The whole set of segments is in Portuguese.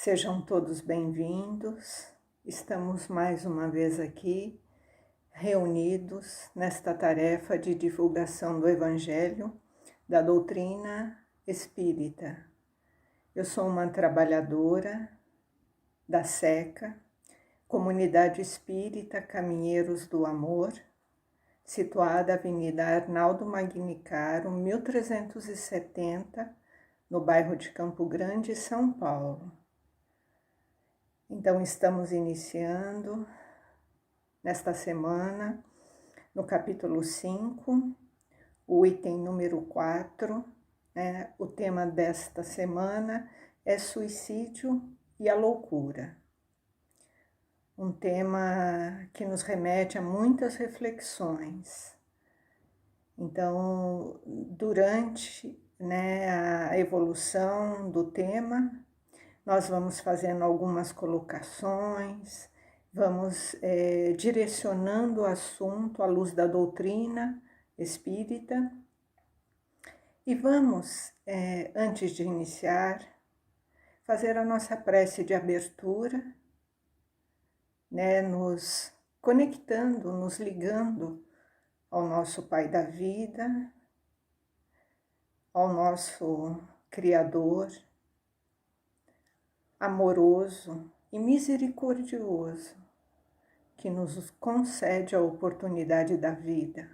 Sejam todos bem-vindos. Estamos mais uma vez aqui, reunidos nesta tarefa de divulgação do Evangelho, da doutrina espírita. Eu sou uma trabalhadora da SECA, Comunidade Espírita Caminheiros do Amor, situada na Avenida Arnaldo Magnicaro, 1370, no bairro de Campo Grande, São Paulo. Então, estamos iniciando nesta semana, no capítulo 5, o item número 4, o tema desta semana é suicídio e a loucura. Um tema que nos remete a muitas reflexões. Então, durante a evolução do tema, nós vamos fazendo algumas colocações, vamos direcionando o assunto à luz da doutrina espírita e vamos, antes de iniciar, fazer a nossa prece de abertura, nos conectando, nos ligando ao nosso Pai da vida, ao nosso Criador, amoroso e misericordioso, que nos concede a oportunidade da vida.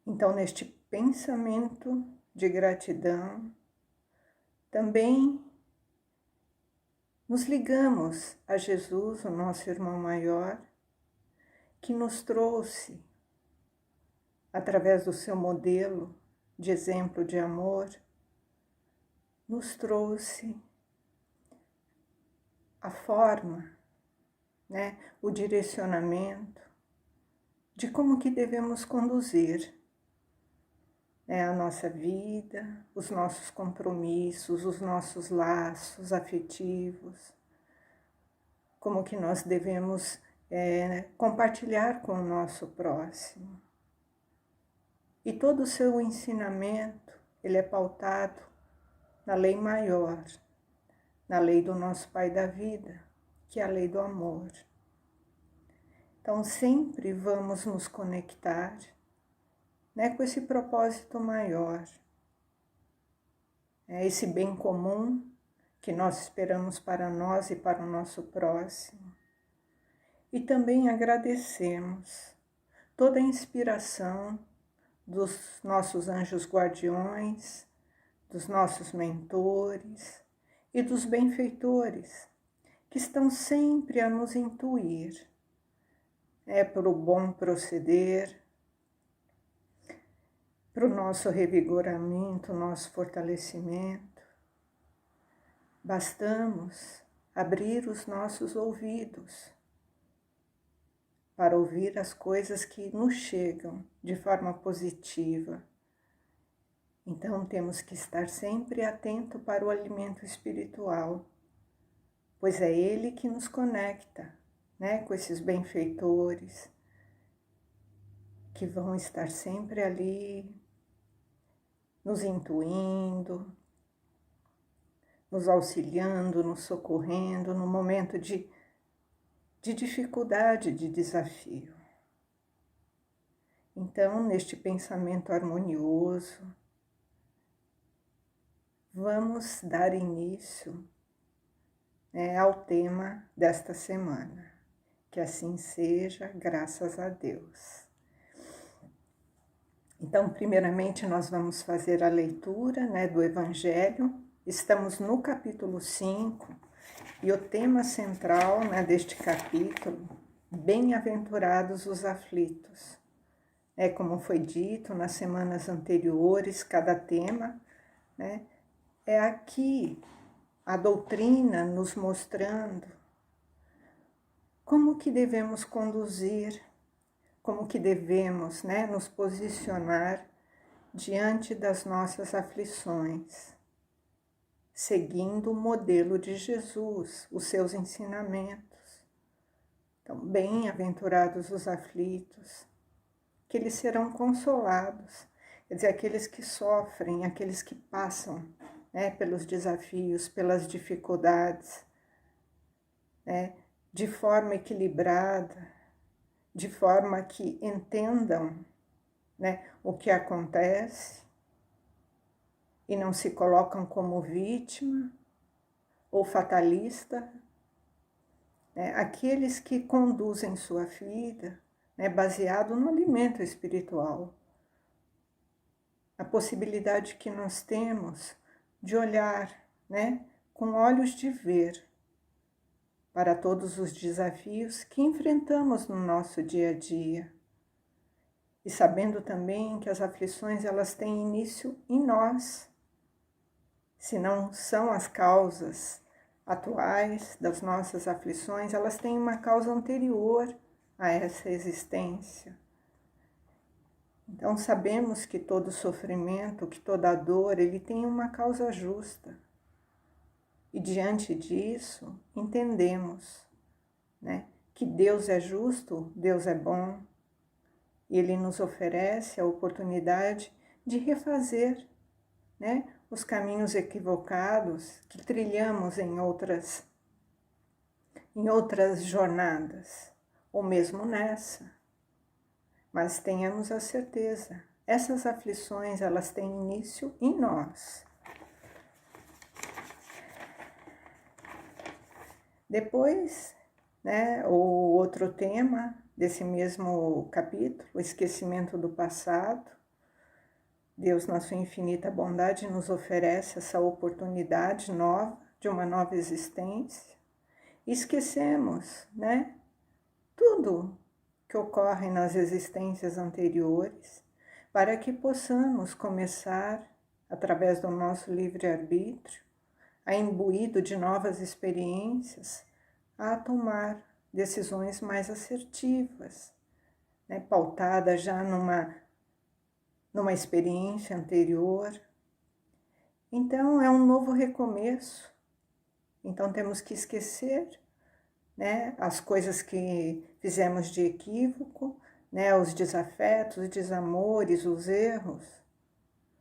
Então, neste pensamento de gratidão, também nos ligamos a Jesus, o nosso irmão maior, que nos trouxe, através do seu modelo de exemplo de amor, nos trouxe a forma, o direcionamento de como que devemos conduzir a nossa vida, os nossos compromissos, os nossos laços afetivos, como que nós devemos compartilhar com o nosso próximo. E todo o seu ensinamento, ele é pautado na lei maior, na lei do nosso Pai da vida, que é a lei do amor. Então, sempre vamos nos conectar com esse propósito maior, esse bem comum que nós esperamos para nós e para o nosso próximo. E também agradecemos toda a inspiração dos nossos anjos guardiões, dos nossos mentores e dos benfeitores, que estão sempre a nos intuir para o bom proceder, para o nosso revigoramento, nosso fortalecimento. Bastamos abrir os nossos ouvidos para ouvir as coisas que nos chegam de forma positiva. Então, temos que estar sempre atento para o alimento espiritual, pois é ele que nos conecta, com esses benfeitores, que vão estar sempre ali, nos intuindo, nos auxiliando, nos socorrendo no momento de dificuldade, de desafio. Então, neste pensamento harmonioso, vamos dar início ao tema desta semana. Que assim seja, graças a Deus. Então, primeiramente, nós vamos fazer a leitura do Evangelho. Estamos no capítulo 5 e o tema central deste capítulo, bem-aventurados os aflitos. Como foi dito nas semanas anteriores, cada tema é aqui a doutrina nos mostrando como que devemos conduzir, como que devemos nos posicionar diante das nossas aflições, seguindo o modelo de Jesus, os seus ensinamentos. Então, bem-aventurados os aflitos, que eles serão consolados, quer dizer, aqueles que sofrem, aqueles que passam né, pelos desafios, pelas dificuldades, né, de forma equilibrada, de forma que entendam, né, o que acontece e não se colocam como vítima ou fatalista, né, aqueles que conduzem sua vida, né, baseado no alimento espiritual. A possibilidade que nós temos de olhar, né, com olhos de ver para todos os desafios que enfrentamos no nosso dia a dia. E sabendo também que as aflições elas têm início em nós. Se não são as causas atuais das nossas aflições, elas têm uma causa anterior a essa existência. Então sabemos que todo sofrimento, que toda dor, ele tem uma causa justa. E diante disso, entendemos, né, que Deus é justo, Deus é bom, e Ele nos oferece a oportunidade de refazer, né, os caminhos equivocados que trilhamos em outras jornadas, ou mesmo nessa. Mas tenhamos a certeza, essas aflições, elas têm início em nós. Depois, né, o outro tema desse mesmo capítulo, o esquecimento do passado. Deus, na sua infinita bondade, nos oferece essa oportunidade nova, de uma nova existência. Esquecemos, né, tudo que ocorre nas existências anteriores, para que possamos começar, através do nosso livre-arbítrio, a imbuído de novas experiências, a tomar decisões mais assertivas, né, pautada já numa experiência anterior. Então, é um novo recomeço. Então, temos que esquecer, né, as coisas que fizemos de equívoco, né, os desafetos, os desamores, os erros,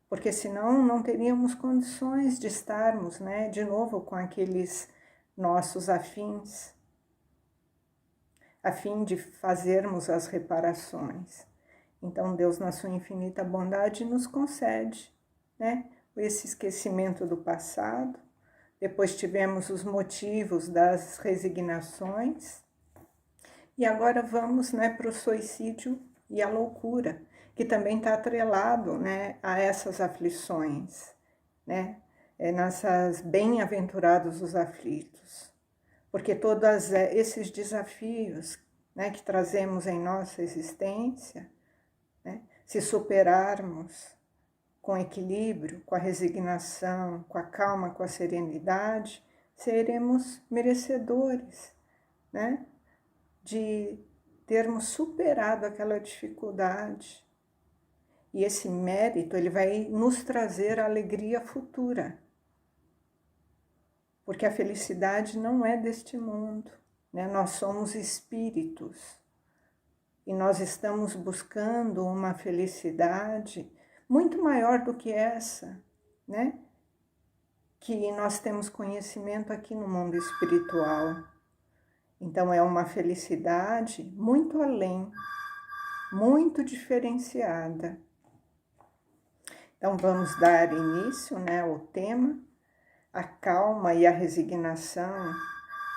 porque senão não teríamos condições de estarmos, né, de novo com aqueles nossos afins, a fim de fazermos as reparações. Então, Deus, na sua infinita bondade, nos concede, né, esse esquecimento do passado. Depois tivemos os motivos das resignações. E agora vamos, né, para o suicídio e a loucura, que também está atrelado, né, a essas aflições, né, nessas bem-aventurados os aflitos. Porque todos esses desafios, né, que trazemos em nossa existência, né, se superarmos com equilíbrio, com a resignação, com a calma, com a serenidade, seremos merecedores, né, de termos superado aquela dificuldade. E esse mérito, ele vai nos trazer a alegria futura. Porque a felicidade não é deste mundo, né? Nós somos espíritos e nós estamos buscando uma felicidade muito maior do que essa, né? Que nós temos conhecimento aqui no mundo espiritual. Então é uma felicidade muito além, muito diferenciada. Então vamos dar início, né, ao tema. A calma e a resignação,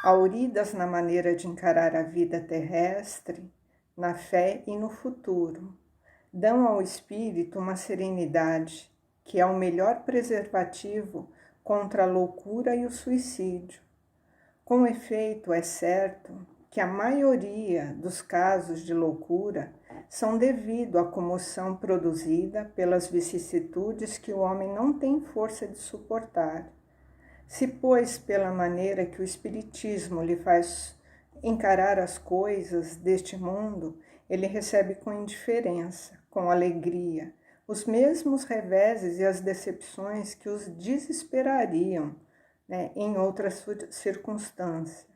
auridas na maneira de encarar a vida terrestre, na fé e no futuro, dão ao espírito uma serenidade que é o melhor preservativo contra a loucura e o suicídio. Com efeito, é certo que a maioria dos casos de loucura são devido à comoção produzida pelas vicissitudes que o homem não tem força de suportar. Se, pois, pela maneira que o Espiritismo lhe faz encarar as coisas deste mundo, ele recebe com indiferença, com alegria, os mesmos reveses e as decepções que os desesperariam, né, em outras circunstâncias.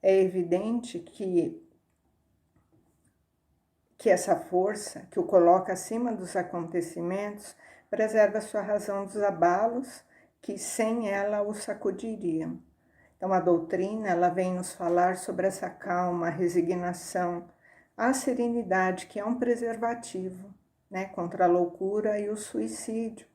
É evidente que essa força que o coloca acima dos acontecimentos preserva sua razão dos abalos que sem ela o sacudiriam. Então a doutrina, ela vem nos falar sobre essa calma, a resignação, a serenidade, que é um preservativo, né, contra a loucura e o suicídio.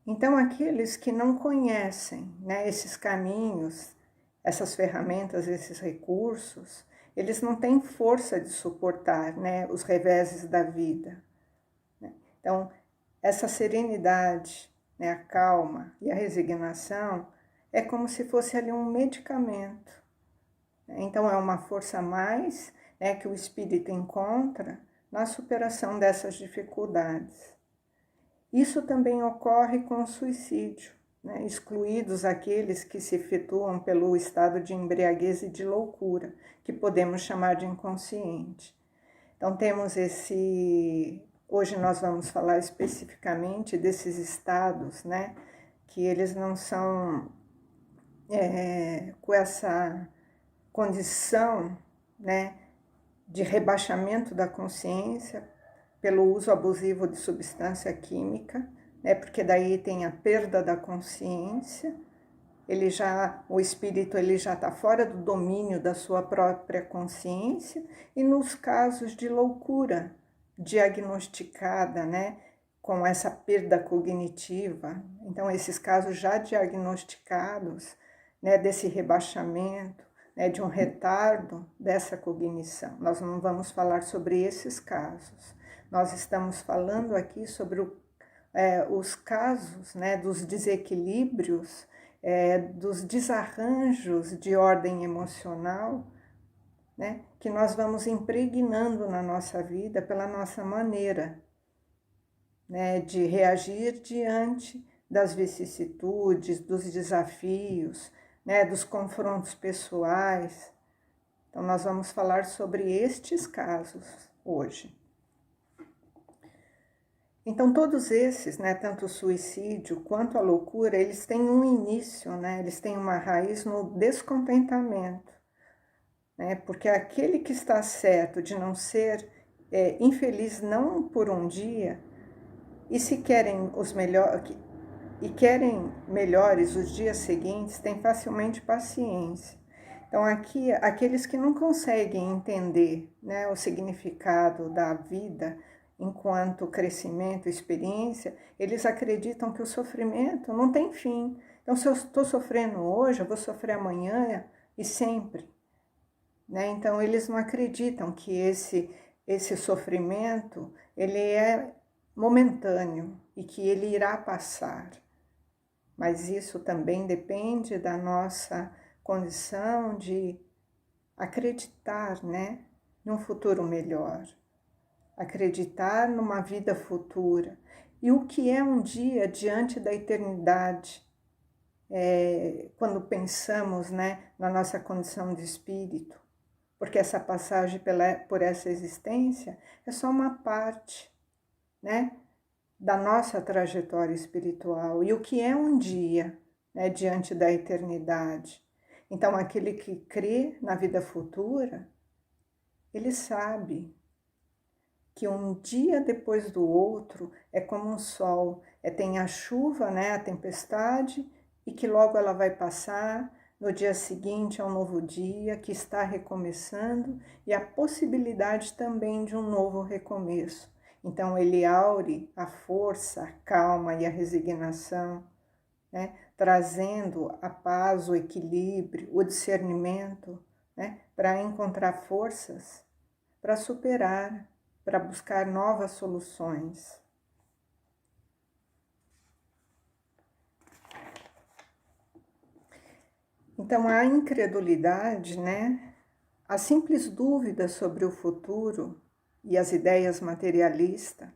Então aqueles que não conhecem, né, esses caminhos, essas ferramentas, esses recursos, eles não têm força de suportar, né, os reveses da vida. Né? Então, essa serenidade, né, a calma e a resignação é como se fosse ali um medicamento. Então, é uma força a mais, né, que o espírito encontra na superação dessas dificuldades. Isso também ocorre com o suicídio, né, excluídos aqueles que se efetuam pelo estado de embriaguez e de loucura, que podemos chamar de inconsciente. Então temos hoje nós vamos falar especificamente desses estados, né, que eles não são com essa condição, né, de rebaixamento da consciência pelo uso abusivo de substância química, né, porque daí tem a perda da consciência, o espírito ele já está fora do domínio da sua própria consciência, e nos casos de loucura diagnosticada, né, com essa perda cognitiva, então esses casos já diagnosticados, né, desse rebaixamento, né, de um retardo dessa cognição. Nós não vamos falar sobre esses casos. Nós estamos falando aqui sobre os casos, né, dos desequilíbrios, dos desarranjos de ordem emocional, né, que nós vamos impregnando na nossa vida pela nossa maneira, né, de reagir diante das vicissitudes, dos desafios, né, dos confrontos pessoais. Então, nós vamos falar sobre estes casos hoje. Então, todos esses, né, tanto o suicídio quanto a loucura, eles têm um início, né, eles têm uma raiz no descontentamento, né, porque aquele que está certo de não ser infeliz não por um dia, e se querem querem melhores os dias seguintes, tem facilmente paciência. Então, aqui, aqueles que não conseguem entender, né, o significado da vida enquanto crescimento, experiência, eles acreditam que o sofrimento não tem fim. Então, se eu estou sofrendo hoje, eu vou sofrer amanhã e sempre. Né? Então, eles não acreditam que esse sofrimento ele é momentâneo e que ele irá passar. Mas isso também depende da nossa condição de acreditar, né, num futuro melhor, acreditar numa vida futura. E o que é um dia diante da eternidade, quando pensamos, né, na nossa condição de espírito, porque essa passagem por essa existência é só uma parte, né, da nossa trajetória espiritual. E o que é um dia, né, diante da eternidade? Então, aquele que crê na vida futura, ele sabe que um dia depois do outro é como um sol, tem a chuva, né, a tempestade, e que logo ela vai passar, no dia seguinte é um novo dia que está recomeçando, e a possibilidade também de um novo recomeço. Então ele aure a força, a calma e a resignação, né, trazendo a paz, o equilíbrio, o discernimento, né, para encontrar forças, para superar, para buscar novas soluções. Então, a incredulidade, né, a simples dúvida sobre o futuro e as ideias materialistas,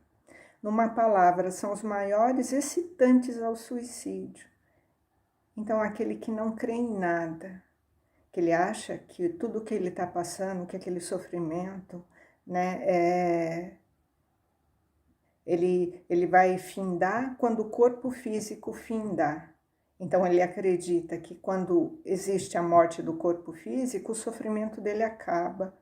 numa palavra, são os maiores excitantes ao suicídio. Então, aquele que não crê em nada, que ele acha que tudo que ele está passando, que aquele sofrimento, né, ele vai findar quando o corpo físico findar. Então, ele acredita que quando existe a morte do corpo físico, o sofrimento dele acaba.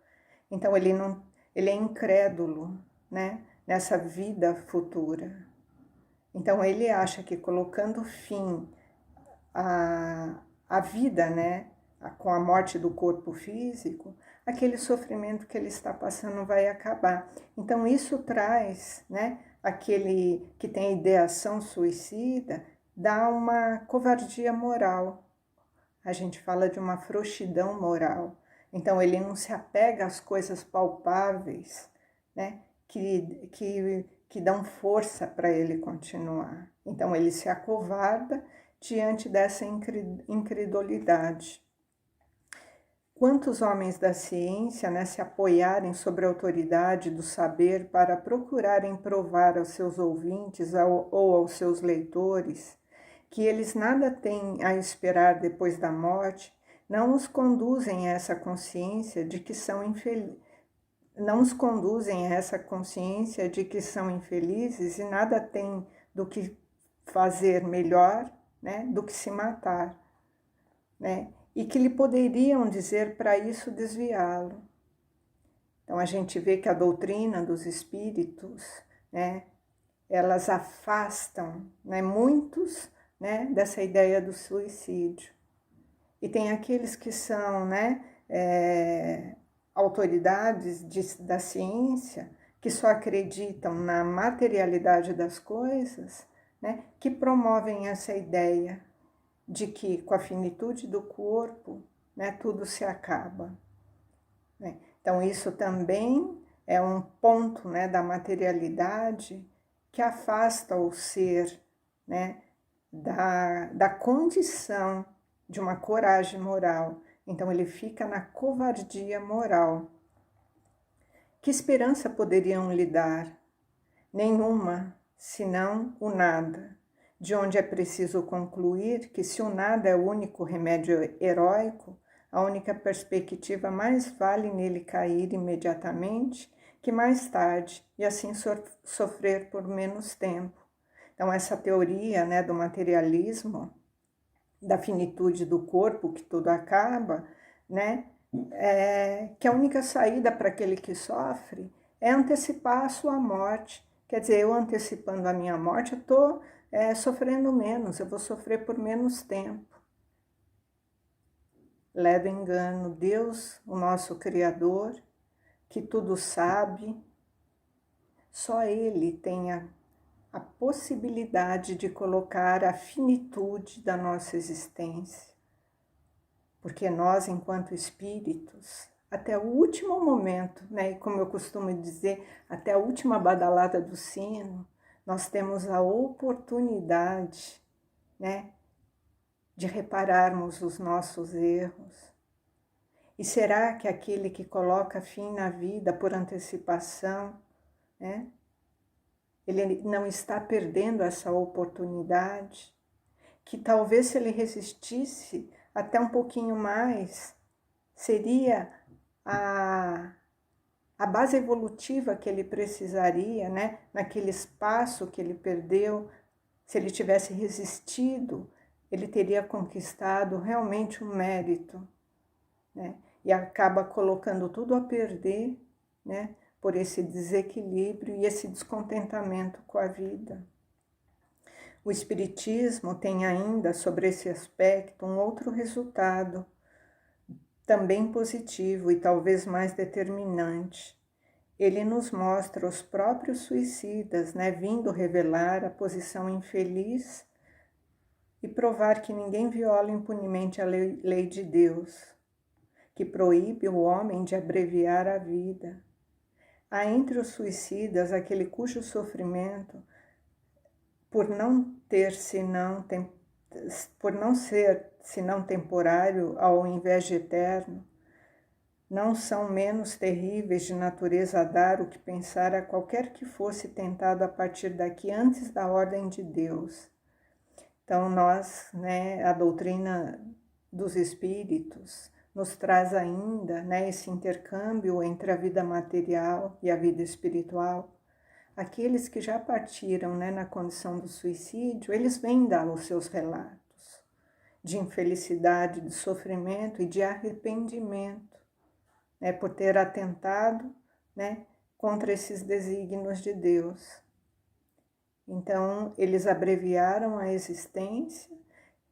Então, ele é incrédulo, né, nessa vida futura. Então, ele acha que colocando fim a vida, né, com a morte do corpo físico, aquele sofrimento que ele está passando vai acabar. Então isso traz, né, aquele que tem ideação suicida, dá uma covardia moral. A gente fala de uma frouxidão moral. Então ele não se apega às coisas palpáveis, né, que dão força para ele continuar. Então ele se acovarda diante dessa incredulidade. Quantos homens da ciência, né, se apoiarem sobre a autoridade do saber para procurarem provar aos seus ouvintes ou aos seus leitores que eles nada têm a esperar depois da morte, não os conduzem a essa consciência de que são infelizes e nada têm do que fazer melhor, né, do que se matar, né? E que lhe poderiam dizer para isso desviá-lo. Então a gente vê que a doutrina dos espíritos, né, elas afastam, né, muitos, né, dessa ideia do suicídio. E tem aqueles que são, né, autoridades da ciência, que só acreditam na materialidade das coisas, né, que promovem essa ideia de que com a finitude do corpo, né, tudo se acaba, né? Então isso também é um ponto, né, da materialidade que afasta o ser, né, da condição de uma coragem moral. Então ele fica na covardia moral. Que esperança poderiam lhe dar? Nenhuma, senão o nada, de onde é preciso concluir que se o nada é o único remédio heróico, a única perspectiva mais vale nele cair imediatamente que mais tarde, e assim sofrer por menos tempo. Então essa teoria, né, do materialismo, da finitude do corpo, que tudo acaba, né, que a única saída para aquele que sofre é antecipar a sua morte. Quer dizer, eu antecipando a minha morte, eu estou sofrendo menos, eu vou sofrer por menos tempo. Ledo engano, Deus, o nosso Criador, que tudo sabe, só Ele tem a possibilidade de colocar a finitude da nossa existência. Porque nós, enquanto espíritos, até o último momento, né, e como eu costumo dizer, até a última badalada do sino, nós temos a oportunidade, né, de repararmos os nossos erros. E será que aquele que coloca fim na vida por antecipação, né, ele não está perdendo essa oportunidade? Que talvez se ele resistisse até um pouquinho mais, seria a base evolutiva que ele precisaria, né, naquele espaço que ele perdeu. Se ele tivesse resistido, ele teria conquistado realmente um mérito, né? E acaba colocando tudo a perder, né, por esse desequilíbrio e esse descontentamento com a vida. O Espiritismo tem ainda sobre esse aspecto um outro resultado, também positivo e talvez mais determinante. Ele nos mostra os próprios suicidas, né, vindo revelar a posição infeliz e provar que ninguém viola impunemente a lei de Deus, que proíbe o homem de abreviar a vida. Há entre os suicidas aquele cujo sofrimento, por não ser senão temporário ao invés de eterno, não são menos terríveis de natureza a dar o que pensar a qualquer que fosse tentado a partir daqui antes da ordem de Deus. Então nós, né, a doutrina dos espíritos nos traz ainda, né, esse intercâmbio entre a vida material e a vida espiritual. Aqueles que já partiram, né, na condição do suicídio, eles vêm dar os seus relatos de infelicidade, de sofrimento e de arrependimento, né, por ter atentado, né, contra esses desígnios de Deus. Então, eles abreviaram a existência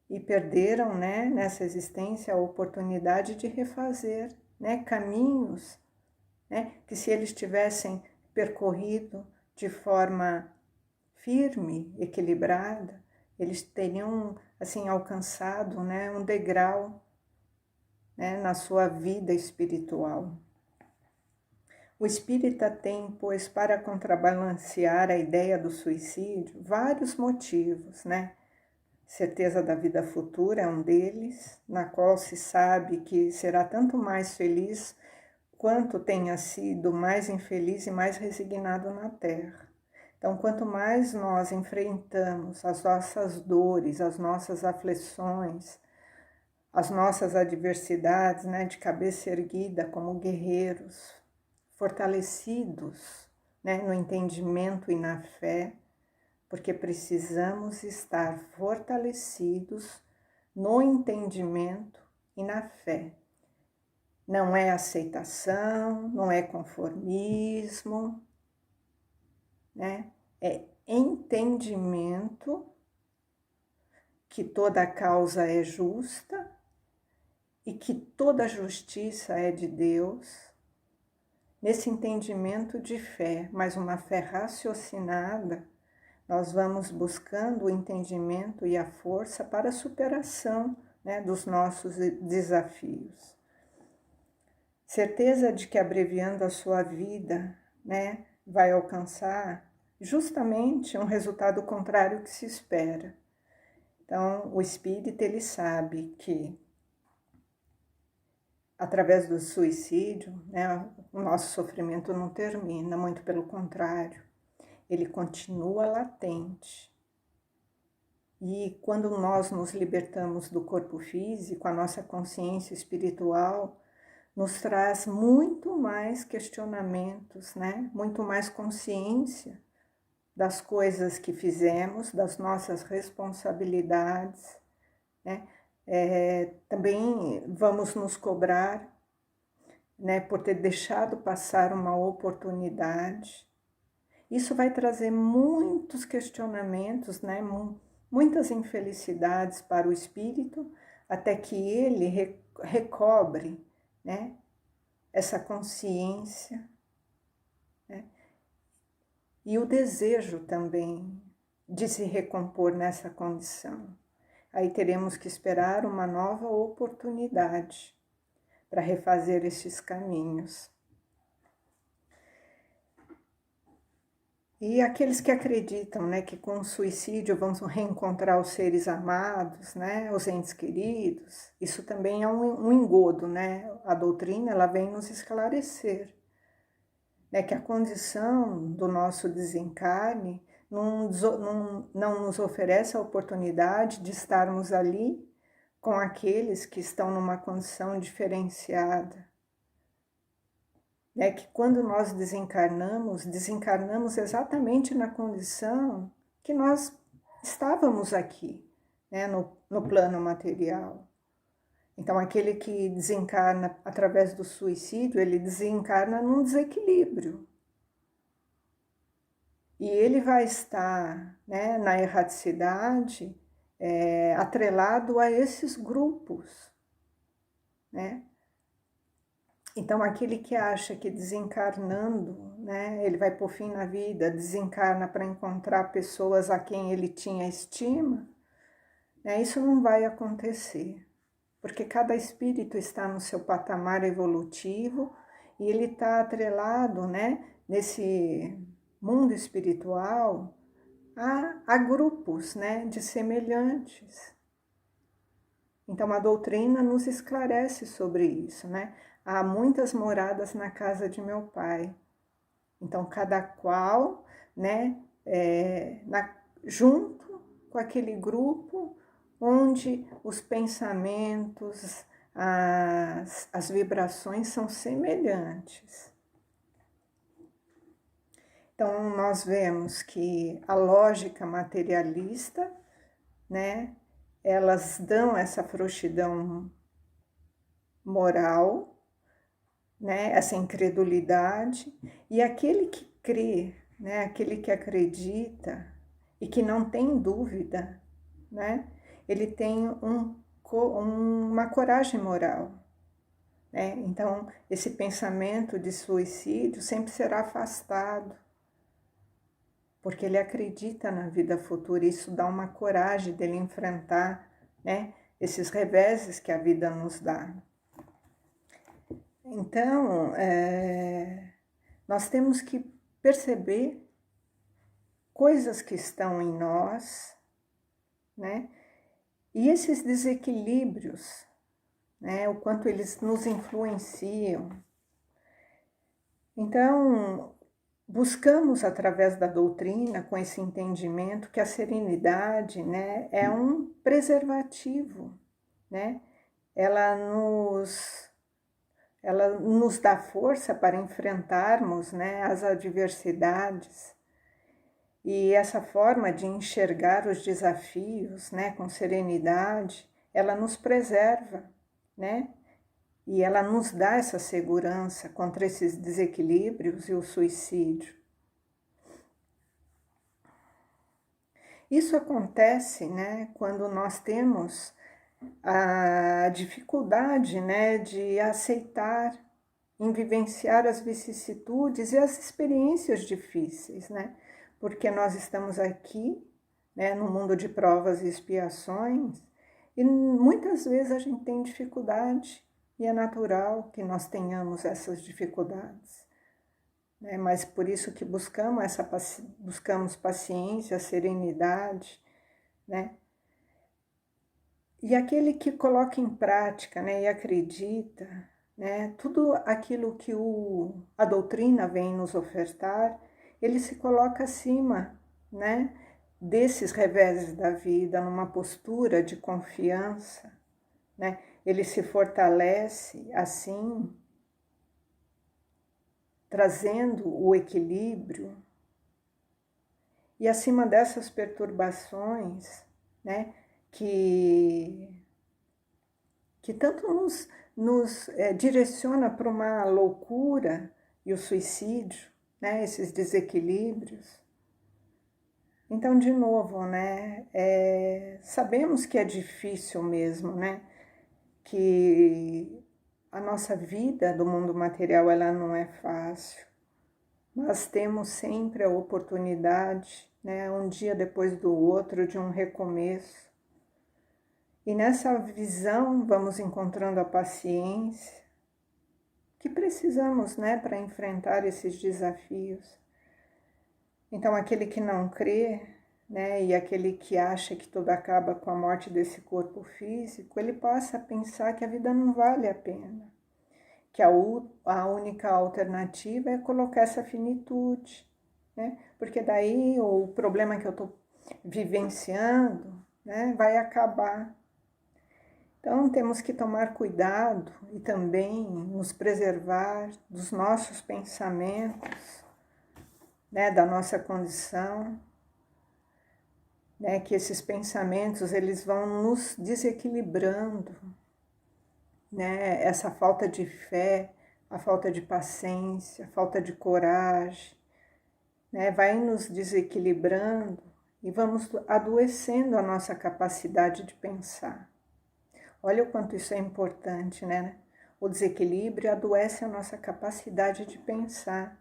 e perderam, né, nessa existência a oportunidade de refazer, né, caminhos, né, que se eles tivessem percorrido de forma firme, equilibrada, eles teriam assim alcançado, né, um degrau, né, na sua vida espiritual. O espírita tem, pois, para contrabalancear a ideia do suicídio, vários motivos, né? Certeza da vida futura é um deles, na qual se sabe que será tanto mais feliz quanto tenha sido mais infeliz e mais resignado na Terra. Então, quanto mais nós enfrentamos as nossas dores, as nossas aflições, as nossas adversidades, né, de cabeça erguida como guerreiros, fortalecidos, né, no entendimento e na fé, porque precisamos estar fortalecidos no entendimento e na fé. Não é aceitação, não é conformismo, né? É entendimento que toda causa é justa e que toda justiça é de Deus. Nesse entendimento de fé, mas uma fé raciocinada, nós vamos buscando o entendimento e a força para a superação, né, dos nossos desafios. Certeza de que abreviando a sua vida, né, vai alcançar justamente um resultado contrário que se espera. Então, o espírita, ele sabe que através do suicídio, né, o nosso sofrimento não termina, muito pelo contrário. Ele continua latente. E quando nós nos libertamos do corpo físico, a nossa consciência espiritual nos traz muito mais questionamentos, né? Muito mais consciência das coisas que fizemos, das nossas responsabilidades, né? Também vamos nos cobrar, né, por ter deixado passar uma oportunidade. Isso vai trazer muitos questionamentos, né? Muitas infelicidades para o espírito, até que ele recobre, né, essa consciência, né, e o desejo também de se recompor nessa condição. Aí teremos que esperar uma nova oportunidade para refazer estes caminhos. E aqueles que acreditam, né, que com o suicídio vão reencontrar os seres amados, né, os entes queridos, isso também é um engodo, né? A doutrina, ela vem nos esclarecer, né, que a condição do nosso desencarne não nos oferece a oportunidade de estarmos ali com aqueles que estão numa condição diferenciada. Que quando nós desencarnamos exatamente na condição que nós estávamos aqui, né, no plano material. Então, aquele que desencarna através do suicídio, ele desencarna num desequilíbrio. E ele vai estar, né, na erraticidade, atrelado a esses grupos, né? Então, aquele que acha que desencarnando, né, ele vai pôr fim na vida, desencarna para encontrar pessoas a quem ele tinha estima, né, isso não vai acontecer, porque cada espírito está no seu patamar evolutivo e ele está atrelado, né, nesse mundo espiritual a grupos, né, de semelhantes. Então, a doutrina nos esclarece sobre isso, né? Há muitas moradas na casa de meu pai. Então, cada qual, né, junto com aquele grupo onde os pensamentos, as vibrações são semelhantes. Então, nós vemos que a lógica materialista, né, elas dão essa frouxidão moral, né, essa incredulidade, e aquele que crê, né, aquele que acredita e que não tem dúvida, né, ele tem uma coragem moral, né? Então, esse pensamento de suicídio sempre será afastado, porque ele acredita na vida futura, e isso dá uma coragem dele enfrentar, né, esses reveses que a vida nos dá. Então, nós temos que perceber coisas que estão em nós, né, e esses desequilíbrios, né, o quanto eles nos influenciam. Então, buscamos através da doutrina, com esse entendimento, que a serenidade, né, é um preservativo, né? Ela nos dá força para enfrentarmos, né, as adversidades. E essa forma de enxergar os desafios, né, com serenidade, ela nos preserva, né? E ela nos dá essa segurança contra esses desequilíbrios e o suicídio. Isso acontece, né, quando nós temos a dificuldade, né, de aceitar, em vivenciar as vicissitudes e as experiências difíceis, né? Porque nós estamos aqui, né, no mundo de provas e expiações, e muitas vezes a gente tem dificuldade, e é natural que nós tenhamos essas dificuldades, né? Mas por isso que buscamos paciência, serenidade, né? E aquele que coloca em prática, né, e acredita, né, tudo aquilo que a doutrina vem nos ofertar, ele se coloca acima, né, desses reveses da vida, numa postura de confiança, né? Ele se fortalece assim, trazendo o equilíbrio, e acima dessas perturbações, né, que tanto nos direciona para uma loucura e o suicídio, né, esses desequilíbrios. Então, de novo, né, sabemos que é difícil mesmo, né, que a nossa vida do mundo material ela não é fácil, mas temos sempre a oportunidade, né, um dia depois do outro, de um recomeço. E nessa visão vamos encontrando a paciência que precisamos, né, para enfrentar esses desafios. Então, aquele que não crê, né, e aquele que acha que tudo acaba com a morte desse corpo físico, ele passa a pensar que a vida não vale a pena, que a única alternativa é colocar essa finitude, né, porque daí o problema que eu estou vivenciando, né, vai acabar. Então, temos que tomar cuidado e também nos preservar dos nossos pensamentos, né, da nossa condição, né, que esses pensamentos eles vão nos desequilibrando, né, essa falta de fé, a falta de paciência, a falta de coragem, né, vai nos desequilibrando e vamos adoecendo a nossa capacidade de pensar. Olha o quanto isso é importante, né? O desequilíbrio adoece a nossa capacidade de pensar.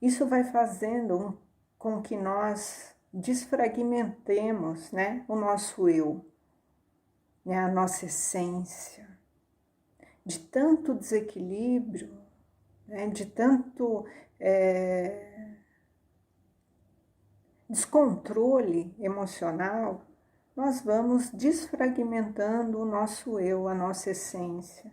Isso vai fazendo com que nós desfragmentemos, né, o nosso eu, né, a nossa essência. De tanto desequilíbrio, né, de tanto descontrole emocional, nós vamos desfragmentando o nosso eu, a nossa essência.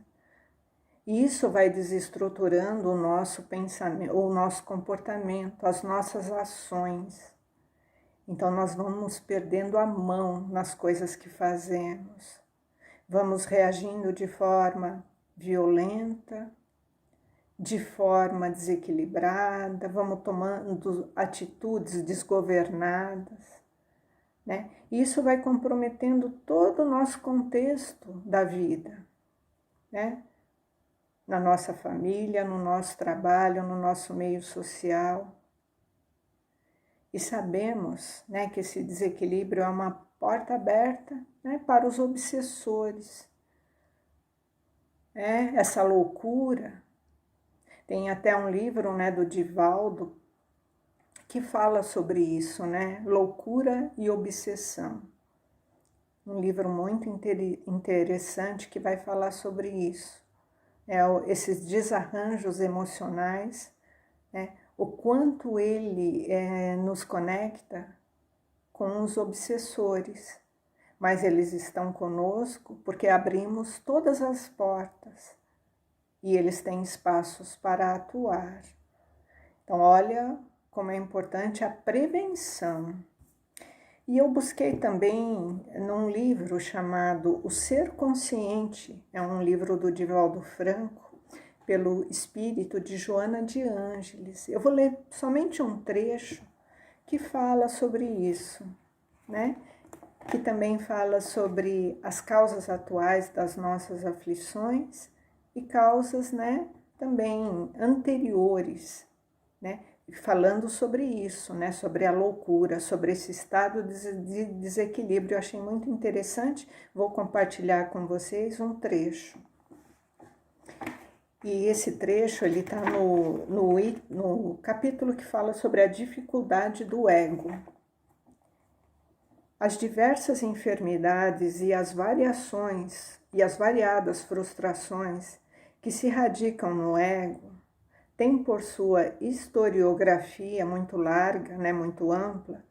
E isso vai desestruturando o nosso pensamento, o nosso comportamento, as nossas ações. Então nós vamos perdendo a mão nas coisas que fazemos. Vamos reagindo de forma violenta, de forma desequilibrada, vamos tomando atitudes desgovernadas, né? Isso vai comprometendo todo o nosso contexto da vida, né? Na nossa família, no nosso trabalho, no nosso meio social. E sabemos, né, que esse desequilíbrio é uma porta aberta, né, para os obsessores. Essa loucura. Tem até um livro, né, do Divaldo que fala sobre isso, né? Loucura e obsessão. Um livro muito interessante que vai falar sobre isso. Esses desarranjos emocionais, né? O quanto ele nos conecta com os obsessores. Mas eles estão conosco porque abrimos todas as portas e eles têm espaços para atuar. Então, olha como é importante a prevenção. E eu busquei também num livro chamado O Ser Consciente, é um livro do Divaldo Franco, pelo espírito de Joana de Ângeles. Eu vou ler somente um trecho que fala sobre isso, né? Que também fala sobre as causas atuais das nossas aflições e causas, né, também anteriores, né? Falando sobre isso, né, sobre a loucura, sobre esse estado de desequilíbrio. Eu achei muito interessante, vou compartilhar com vocês um trecho. E esse trecho, ele está no capítulo que fala sobre a dificuldade do ego. As diversas enfermidades e as variações e as variadas frustrações que se radicam no ego têm por sua historiografia muito larga, né, muito ampla,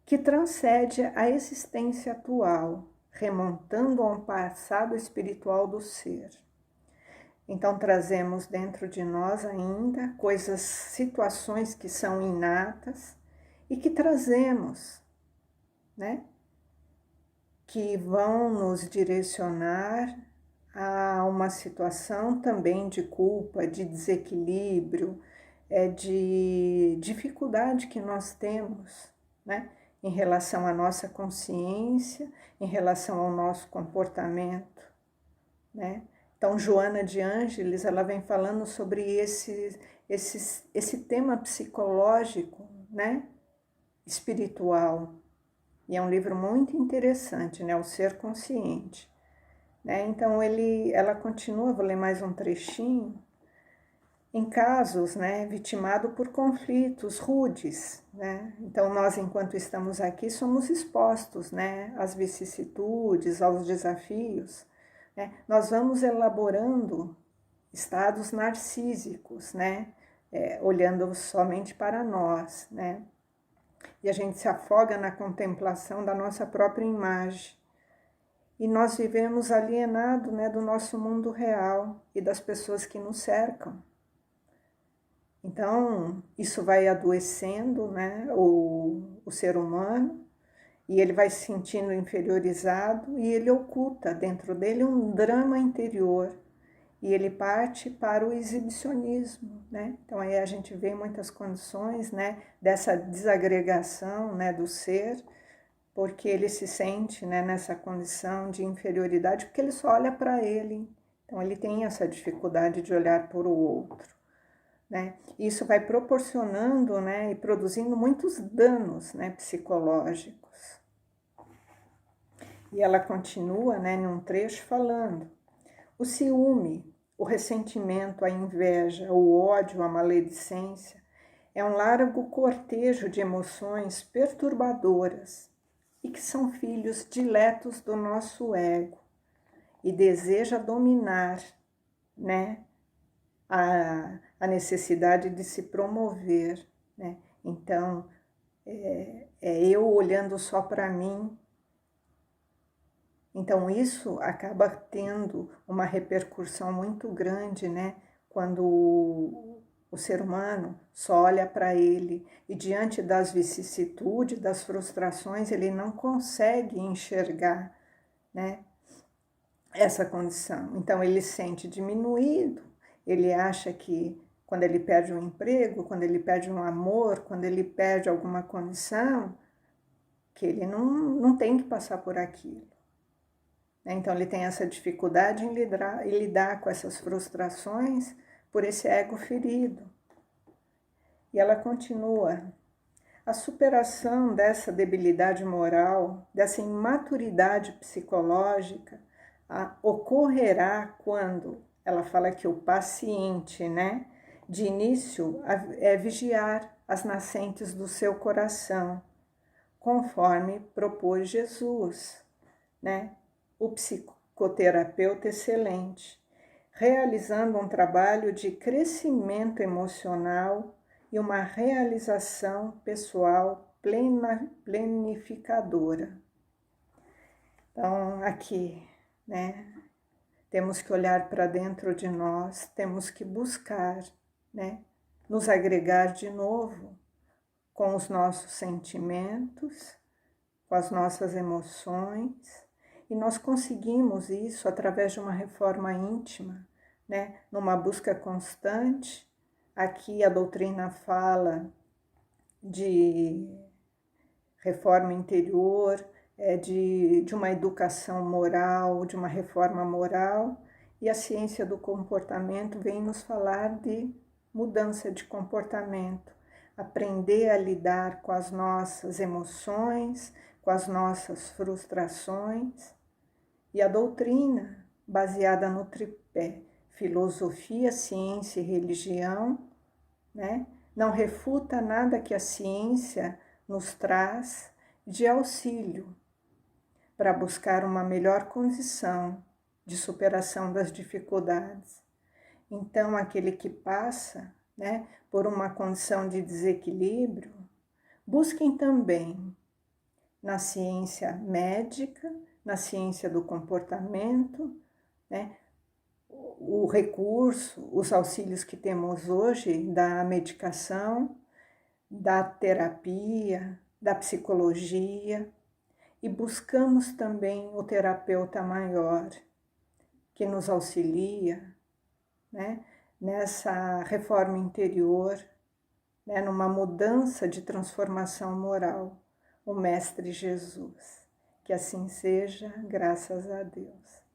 que transcende a existência atual, remontando a um passado espiritual do ser. Então trazemos dentro de nós ainda coisas, situações que são inatas e que trazemos, né, que vão nos direcionar a uma situação também de culpa, de desequilíbrio, de dificuldade que nós temos, né, em relação à nossa consciência, em relação ao nosso comportamento, né? Então, Joana de Ângeles, ela vem falando sobre esse tema psicológico, né, espiritual. E é um livro muito interessante, né, O Ser Consciente. Né? Então, ela continua, vou ler mais um trechinho. Em casos, né, vitimado por conflitos rudes, né? Então, nós, enquanto estamos aqui, somos expostos, né, às vicissitudes, aos desafios, né? Nós vamos elaborando estados narcísicos, né? Olhando somente para nós, né? E a gente se afoga na contemplação da nossa própria imagem. E nós vivemos alienado, né, do nosso mundo real e das pessoas que nos cercam. Então, isso vai adoecendo, né, o ser humano, e ele vai se sentindo inferiorizado e ele oculta dentro dele um drama interior. E ele parte para o exibicionismo, né? Então aí a gente vê muitas condições, né, dessa desagregação, né, do ser, porque ele se sente, né, nessa condição de inferioridade, porque ele só olha para ele. Então ele tem essa dificuldade de olhar para o outro, né? Isso vai proporcionando, né, e produzindo muitos danos, né, psicológicos. E ela continua, né, num trecho falando: o ciúme, o ressentimento, a inveja, o ódio, a maledicência é um largo cortejo de emoções perturbadoras e que são filhos diletos do nosso ego e deseja dominar, né, a necessidade de se promover, né? Então, eu olhando só para mim. Então, isso acaba tendo uma repercussão muito grande, né? Quando o ser humano só olha para ele e diante das vicissitudes, das frustrações, ele não consegue enxergar, né, essa condição. Então, ele se sente diminuído, ele acha que quando ele perde um emprego, quando ele perde um amor, quando ele perde alguma condição, que ele não tem que passar por aquilo. Então, ele tem essa dificuldade em lidar com essas frustrações por esse ego ferido. E ela continua: A superação dessa debilidade moral, dessa imaturidade psicológica, ocorrerá quando ela fala que o paciente, né, de início é vigiar as nascentes do seu coração, conforme propôs Jesus, né, o psicoterapeuta excelente, realizando um trabalho de crescimento emocional e uma realização pessoal planificadora. Então, aqui, né, temos que olhar para dentro de nós, temos que buscar, né, nos agregar de novo com os nossos sentimentos, com as nossas emoções, e nós conseguimos isso através de uma reforma íntima, né, numa busca constante. Aqui a doutrina fala de reforma interior, de uma educação moral, de uma reforma moral, e a ciência do comportamento vem nos falar de mudança de comportamento, aprender a lidar com as nossas emoções, com as nossas frustrações. E a doutrina, baseada no tripé filosofia, ciência e religião, né, não refuta nada que a ciência nos traz de auxílio para buscar uma melhor condição de superação das dificuldades. Então, aquele que passa, né, por uma condição de desequilíbrio, busquem também na ciência médica, na ciência do comportamento, né, o recurso, os auxílios que temos hoje da medicação, da terapia, da psicologia, e buscamos também o terapeuta maior, que nos auxilia, né, nessa reforma interior, né, numa mudança de transformação moral, o Mestre Jesus. Que assim seja, graças a Deus.